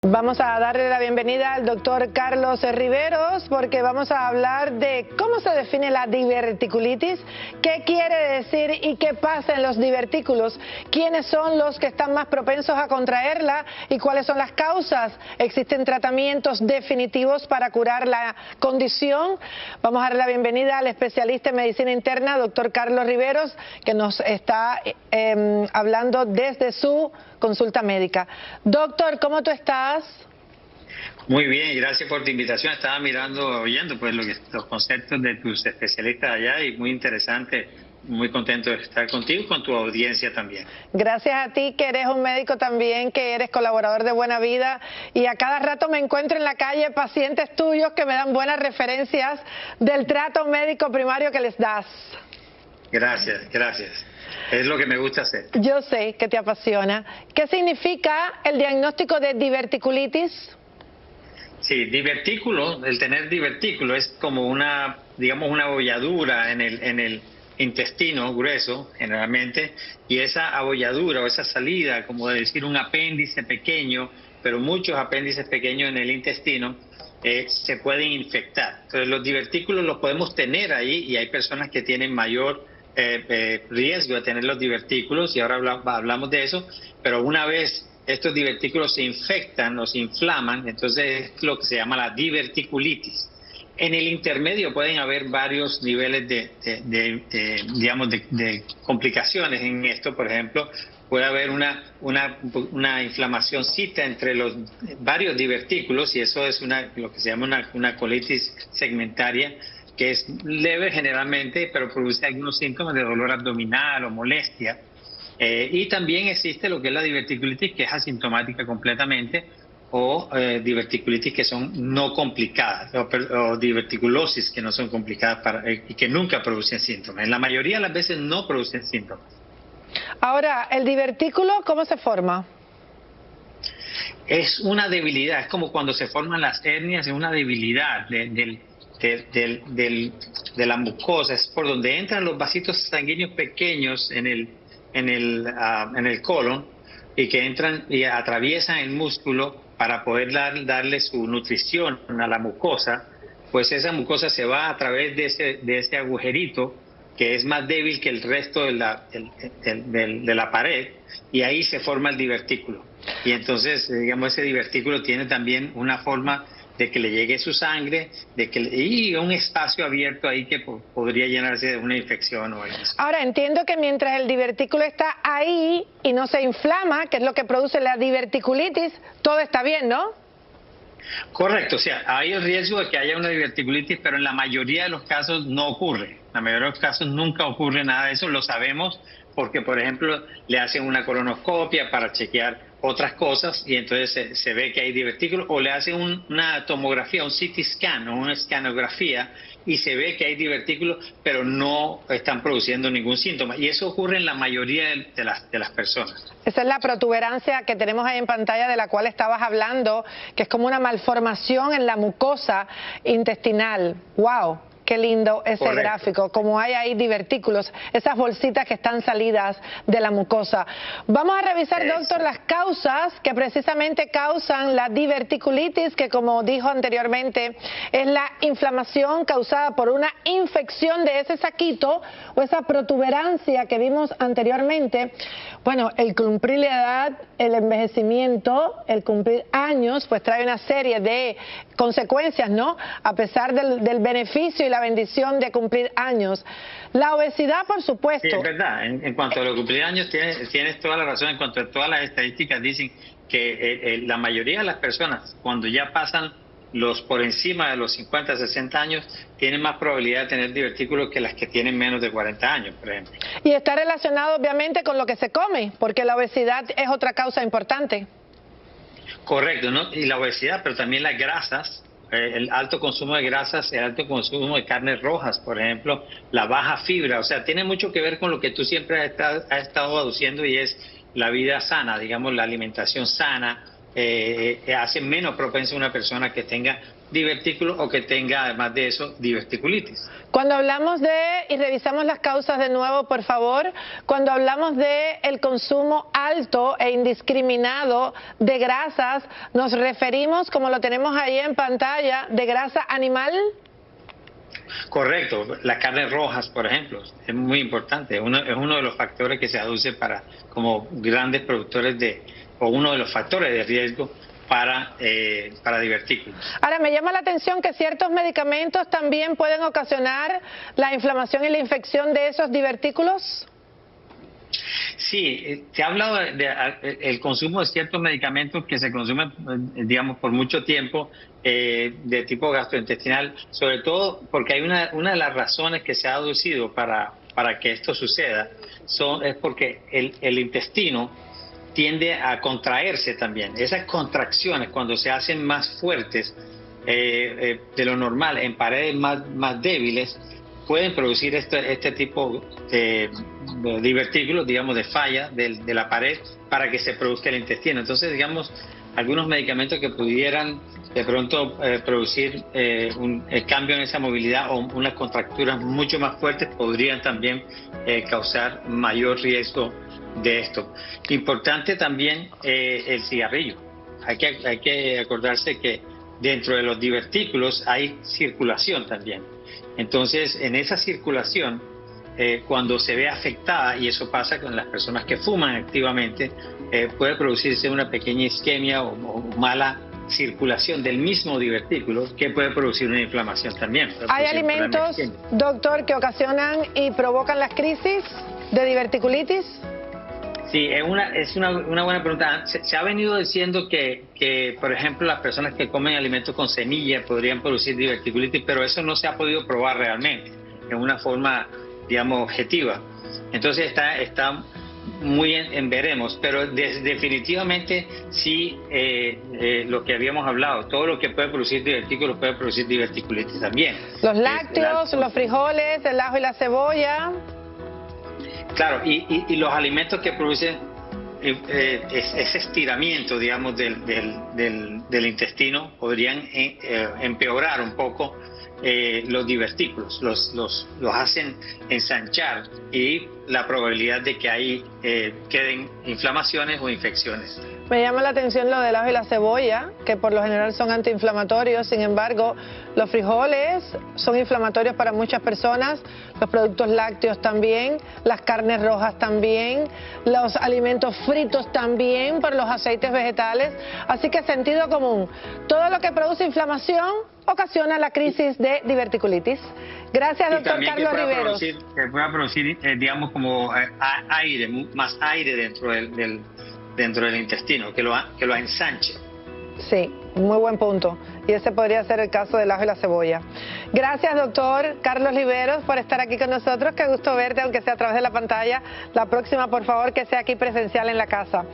Vamos a darle la bienvenida al doctor Carlos Riveros porque vamos a hablar de cómo se define la diverticulitis, qué quiere decir y qué pasa en los divertículos, quiénes son los que están más propensos a contraerla y cuáles son las causas. ¿Existen tratamientos definitivos para curar la condición? Vamos a darle la bienvenida al especialista en medicina interna, doctor Carlos Riveros, que nos está hablando desde su consulta médica. Doctor, ¿cómo tú estás? Muy bien, gracias por tu invitación. Estaba oyendo pues los conceptos de tus especialistas allá y muy interesante. Muy contento de estar contigo y con tu audiencia también. Gracias a ti, que eres un médico también, que eres colaborador de Buena Vida, y a cada rato me encuentro en la calle pacientes tuyos que me dan buenas referencias del trato médico primario que les das. Gracias, gracias. Es lo que me gusta hacer. Yo sé que te apasiona. ¿Qué significa el diagnóstico de diverticulitis? Sí, divertículo, el tener divertículo es como una, digamos, una abolladura en el intestino grueso, generalmente, y esa abolladura o esa salida, como de decir un apéndice pequeño, pero muchos apéndices pequeños en el intestino, se pueden infectar. Entonces los divertículos los podemos tener ahí y hay personas que tienen mayor riesgo de tener los divertículos, y ahora hablamos de eso, pero una vez estos divertículos se infectan o se inflaman, entonces es lo que se llama la diverticulitis. En el intermedio pueden haber varios niveles de complicaciones en esto. Por ejemplo, puede haber una inflamacióncita entre los varios divertículos, y eso es lo que se llama una colitis segmentaria, que es leve generalmente, pero produce algunos síntomas de dolor abdominal o molestia. Y también existe lo que es la diverticulitis, que es asintomática completamente, o diverticulitis que son no complicadas, o diverticulosis que no son complicadas y que nunca producen síntomas. En la mayoría de las veces no producen síntomas. Ahora, ¿el divertículo cómo se forma? Es una debilidad, es como cuando se forman las hernias, es una debilidad de la mucosa, es por donde entran los vasitos sanguíneos pequeños en el colon, y que entran y atraviesan el músculo para poder darle su nutrición a la mucosa. Pues esa mucosa se va a través de ese agujerito, que es más débil que el resto de la pared, y ahí se forma el divertículo. Y entonces, digamos, ese divertículo tiene también una forma de que le llegue su sangre, y un espacio abierto ahí que podría llenarse de una infección o algo así. Ahora, entiendo que mientras el divertículo está ahí y no se inflama, que es lo que produce la diverticulitis, todo está bien, ¿no? Correcto, o sea, hay el riesgo de que haya una diverticulitis, pero en la mayoría de los casos no ocurre. En la mayoría de los casos nunca ocurre nada de eso, lo sabemos porque, por ejemplo, le hacen una colonoscopia para chequear otras cosas, y entonces se ve que hay divertículos, o le hacen una tomografía, un CT scan o una escanografía, y se ve que hay divertículos, pero no están produciendo ningún síntoma, y eso ocurre en la mayoría de las personas. Esa es la protuberancia que tenemos ahí en pantalla, de la cual estabas hablando, que es como una malformación en la mucosa intestinal. ¡Wow! Qué lindo ese Correcto. Gráfico, como hay ahí divertículos, esas bolsitas que están salidas de la mucosa. Vamos a revisar, doctor, las causas que precisamente causan la diverticulitis, que, como dijo anteriormente, es la inflamación causada por una infección de ese saquito o esa protuberancia que vimos anteriormente. Bueno, el cumplir la edad, el envejecimiento, el cumplir años, pues trae una serie de consecuencias, ¿no? A pesar del beneficio y la bendición de cumplir años. La obesidad, por supuesto. Sí, es verdad. En cuanto a los cumplir años, tienes toda la razón. En cuanto a todas las estadísticas, dicen que la mayoría de las personas, cuando ya pasan por encima de los 50, 60 años, tienen más probabilidad de tener divertículos que las que tienen menos de 40 años, por ejemplo. Y está relacionado, obviamente, con lo que se come, porque la obesidad es otra causa importante. Correcto, ¿no? Y la obesidad, pero también las grasas, el alto consumo de grasas, el alto consumo de carnes rojas, por ejemplo, la baja fibra, o sea, tiene mucho que ver con lo que tú siempre has estado aduciendo, y es la vida sana, digamos, la alimentación sana, hace menos propensa a una persona que tenga divertículos o que tenga, además de eso, diverticulitis. Cuando hablamos y revisamos las causas de nuevo, por favor, cuando hablamos de el consumo alto e indiscriminado de grasas, nos referimos, como lo tenemos ahí en pantalla, de grasa animal. Correcto, las carnes rojas, por ejemplo, es muy importante, es uno de los factores que se aduce como grandes productores o uno de los factores de riesgo para divertículos. Ahora, me llama la atención que ciertos medicamentos también pueden ocasionar la inflamación y la infección de esos divertículos. Sí, se ha hablado del consumo de ciertos medicamentos que se consumen, digamos, por mucho tiempo, de tipo gastrointestinal, sobre todo porque hay una de las razones que se ha aducido para que esto suceda, es porque el intestino tiende a contraerse también. Esas contracciones, cuando se hacen más fuertes de lo normal en paredes más débiles, pueden producir este tipo de divertículos, digamos, de falla de la pared para que se produzca el intestino. Entonces, digamos, algunos medicamentos que pudieran de pronto producir un cambio en esa movilidad o unas contracturas mucho más fuertes podrían también causar mayor riesgo de esto. Importante también el cigarrillo. Hay que acordarse que dentro de los divertículos hay circulación también. Entonces, en esa circulación, cuando se ve afectada, y eso pasa con las personas que fuman activamente, puede producirse una pequeña isquemia o mala circulación del mismo divertículo que puede producir una inflamación también. ¿Hay alimentos, doctor, que ocasionan y provocan las crisis de diverticulitis? Sí, es una buena pregunta. Se ha venido diciendo que, por ejemplo, las personas que comen alimentos con semillas podrían producir diverticulitis, pero eso no se ha podido probar realmente en una forma, digamos, objetiva. Entonces está muy en veremos, pero definitivamente sí, lo que habíamos hablado, todo lo que puede producir divertículos puede producir diverticulitis también. Los lácteos, los frijoles, el ajo y la cebolla. Claro, y los alimentos que producen ese estiramiento, digamos, del intestino podrían empeorar un poco los divertículos, los hacen ensanchar y la probabilidad de que ahí queden inflamaciones o infecciones. Me llama la atención lo del ajo y la cebolla, que por lo general son antiinflamatorios. Sin embargo, los frijoles son inflamatorios para muchas personas, los productos lácteos también, las carnes rojas también, los alimentos fritos también, por los aceites vegetales. Así que sentido común, todo lo que produce inflamación ocasiona la crisis de diverticulitis. Gracias, doctor Carlos Riveros. Que pueda producir, digamos, como aire, más aire dentro del intestino, que lo ensanche. Sí, muy buen punto. Y ese podría ser el caso del ajo y la cebolla. Gracias, doctor Carlos Riveros, por estar aquí con nosotros. Qué gusto verte, aunque sea a través de la pantalla. La próxima, por favor, que sea aquí presencial en la casa.